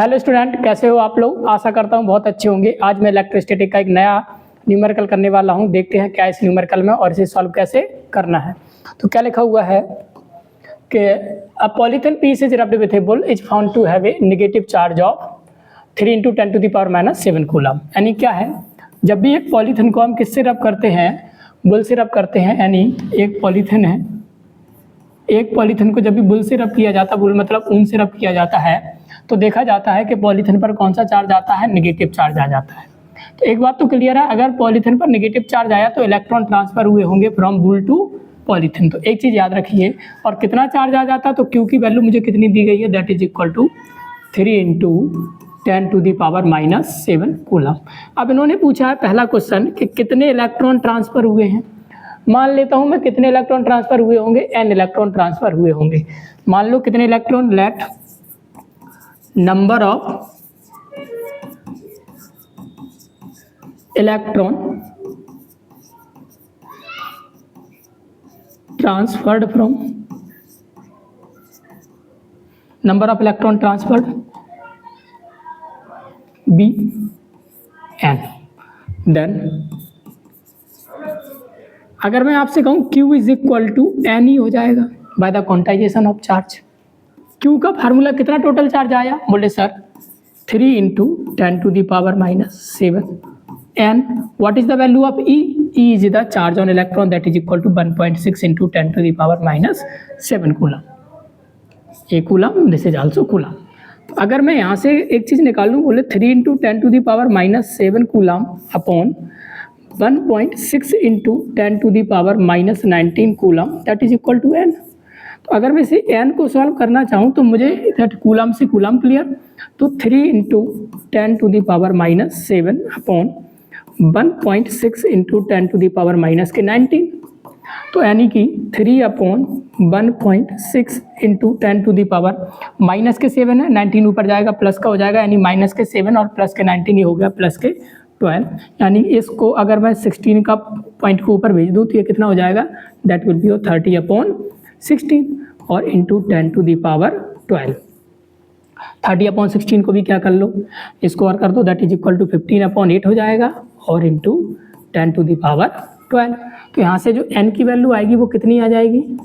Hello student, कैसे हो आप लोग। आशा करता हूँ बहुत अच्छे होंगे। आज मैं इलेक्ट्रोस्टैटिक का एक नया न्यूमेरिकल करने वाला हूँ। देखते हैं क्या इस न्यूमेरिकल में और इसे सॉल्व कैसे करना है। तो क्या लिखा हुआ है कि a polythene piece is rubbed with a wool is found to have a negative charge of 3 × 10⁻⁻7 coulomb. यानी क्या है, जब भी एक पॉलीथिन को हम किससे रब करते हैं, बुल से रब करते हैं। यानी एक पॉलीथिन है, एक पॉलीथिन को जब भी बुल से रब किया जाता है, बुल मतलब ऊन से रब किया जाता है, तो देखा जाता है कि पॉलीथिन पर कौन सा चार्ज आता है, नेगेटिव चार्ज आ जाता है। तो एक बात तो क्लियर है, अगर पॉलीथिन पर नेगेटिव चार्ज आया तो इलेक्ट्रॉन ट्रांसफर हुए होंगे फ्रॉम बुल टू पॉलीथिन। तो एक चीज़ याद रखिए, और कितना चार्ज आ जाता, तो क्यू की वैल्यू मुझे कितनी दी गई है, that is equal to 3 × 10⁻⁻7 coulomb. अब इन्होंने पूछा है पहला क्वेश्चन कि कितने इलेक्ट्रॉन ट्रांसफर हुए हैं। मान लेता हूं मैं कितने इलेक्ट्रॉन ट्रांसफर हुए होंगे, n इलेक्ट्रॉन ट्रांसफर हुए होंगे। मान लो कितने electron, let number of electron transferred from number of electron transferred be n। Then अगर मैं आपसे कहूँ Q is equal to N ही हो जाएगा by the quantization of charge. Q का फार्मूला कितना टोटल चार्ज आया, बोले sir 3 × 10⁻⁻7 N. What is the value of E? E is the charge on electron that is equal to 1.6 × 10⁻⁻7 coulomb. A coulomb, this is also coulomb. तो अगर मैं यहाँ से एक चीज़ निकालूँ, बोले 3 × 10⁻⁻7 coulomb upon 1.6 × 10⁻⁻19 coulomb that is equal to N. तो अगर मैं इसे n को सॉल्व करना चाहूँ तो मुझे दैट कूलम से कूलम क्लियर, तो 3 × 10⁻⁻7 अपॉन 1.6 × 10⁻⁻19। तो यानी कि 3/1.6 × 10⁻⁻7 है, 19 ऊपर जाएगा प्लस का हो जाएगा, यानी -7 और प्लस के 19 ही हो गया, +12। यानी इसको अगर मैं 16 का पॉइंट को ऊपर भेज दूँ तो ये कितना हो जाएगा, दैट विल बी 30/16 और इंटू 10⁻12। 30/16 को भी क्या कर लो, इसको और कर दो, दैट इज इक्वल टू 15/8 हो जाएगा और इंटू 10⁻12। तो यहाँ से जो n की वैल्यू आएगी वो कितनी आ जाएगी,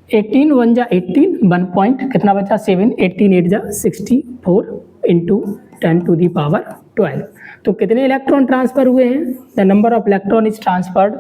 18 1 जा 18, 1 पॉइंट कितना बचा 7, 18 8 जा 64 इंटू 10⁻12। तो कितने इलेक्ट्रॉन ट्रांसफर हुए हैं, the number of electron is transferred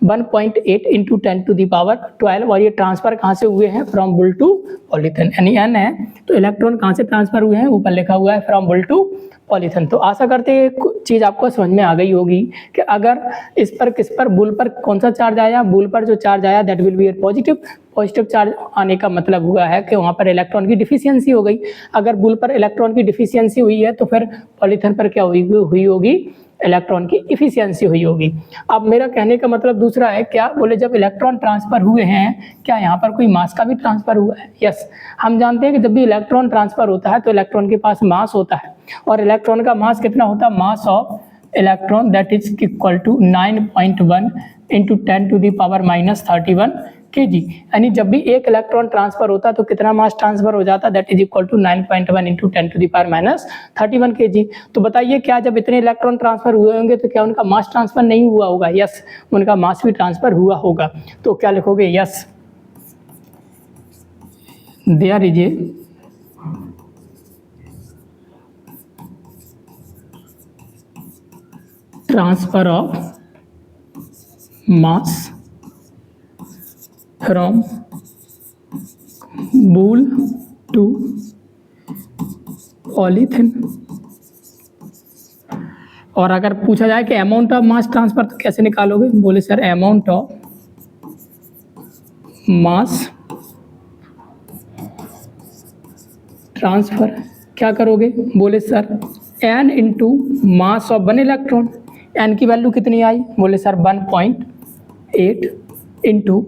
1.8 × 10⁻12। और ये ट्रांसफर कहाँ से हुए हैं, फ्रॉम बुल टू पॉलीथिन। यानी n है तो इलेक्ट्रॉन कहाँ से ट्रांसफर हुए हैं, ऊपर लिखा हुआ है फ्रॉम बुल टू पॉलीथिन। तो आशा करते हैं एक चीज़ आपको समझ में आ गई होगी कि अगर इस पर किस पर, बुल पर कौन सा चार्ज आया, बुल पर जो चार्ज आया that will be positive. Positive charge आने का मतलब हुआ है कि वहाँ पर इलेक्ट्रॉन की डिफिशियंसी हो गई। अगर बुल पर इलेक्ट्रॉन की डिफिशियंसी हुई है तो फिर पॉलीथिन पर क्या हुई होगी, इलेक्ट्रॉन की इफिशियंसी हुई होगी। अब मेरा कहने का मतलब दूसरा है, क्या बोले जब इलेक्ट्रॉन ट्रांसफर हुए हैं, क्या यहाँ पर कोई मास का भी ट्रांसफर हुआ है। यस, हम जानते हैं कि जब भी इलेक्ट्रॉन ट्रांसफर होता है तो इलेक्ट्रॉन के पास मास होता है, और इलेक्ट्रॉन का मास कितना होता है, mass of electron that is equal to 9.1 × 10⁻31 kg। यानी जब भी एक इलेक्ट्रॉन ट्रांसफर होता है तो कितना मास ट्रांसफर हो जाता है, that is equal to 9.1 × 10⁻31 kg। तो बताइए क्या जब इतने इलेक्ट्रॉन ट्रांसफर हुए होंगे तो क्या उनका मास ट्रांसफर नहीं हुआ होगा। यस, उनका मास भी ट्रांसफर हुआ होगा। तो क्या लिखोगे, yes there is a transfer of mass from wool to polythene. और अगर पूछा जाए कि अमाउंट ऑफ मास ट्रांसफर तो कैसे निकालोगे, बोले sir amount of mass transfer क्या करोगे, बोले sir n into mass of 1 electron. n की वैल्यू कितनी आई, बोले सर 1.8 इंटू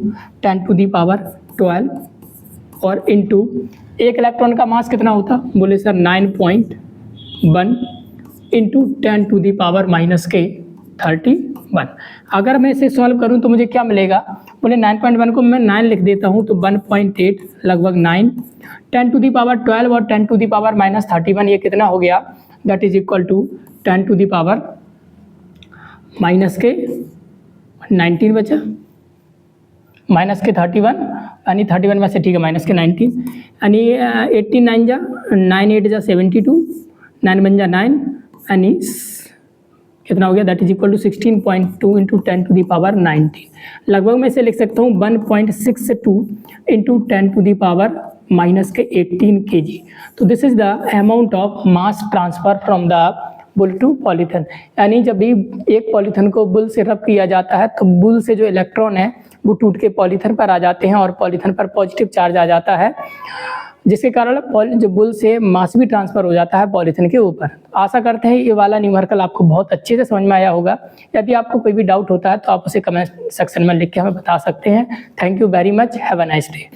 10⁻12 और इंटू एक इलेक्ट्रॉन का मास कितना होता, बोले सर 9.1 इंटू 10⁻⁻31 1। अगर मैं इसे सॉल्व करूं तो मुझे क्या मिलेगा, बोले 9.1 को मैं 9 लिख देता हूं तो 1.8 लगभग 9, 10 टू दी पावर 12 और 10 टू दी पावर -31, ये कितना हो गया, that is equal to 10 to the power -19 बचा, -31 यानी 31 में से ठीक है -19 यानी 18 9 जा 9 8 जा 72, 9 बन जा 9 यानी कितना हो गया, that is equal to 16.2 into 10 to the power 19। लगभग मैं इसे लिख सकता हूँ 1.62 into 10 to the power -18 kg। तो this is the amount of mass transfer from the wool to polythene. यानी जब भी एक पॉलीथिन को बुल से रब किया जाता है तो बुल से जो इलेक्ट्रॉन है वो टूट के पॉलीथिन पर आ जाते हैं और पॉलीथिन पर पॉजिटिव चार्ज आ जाता है, जिसके कारण जो बुल से मास भी ट्रांसफर हो जाता है पॉलीथिन के ऊपर। आशा करते हैं ये वाला न्यूमेरिकल आपको बहुत अच्छे से समझ में आया होगा। यदि आपको कोई भी डाउट होता है तो आप उसे कमेंट सेक्शन में लिख के हमें बता सकते हैं। Thank you very much, have a nice day.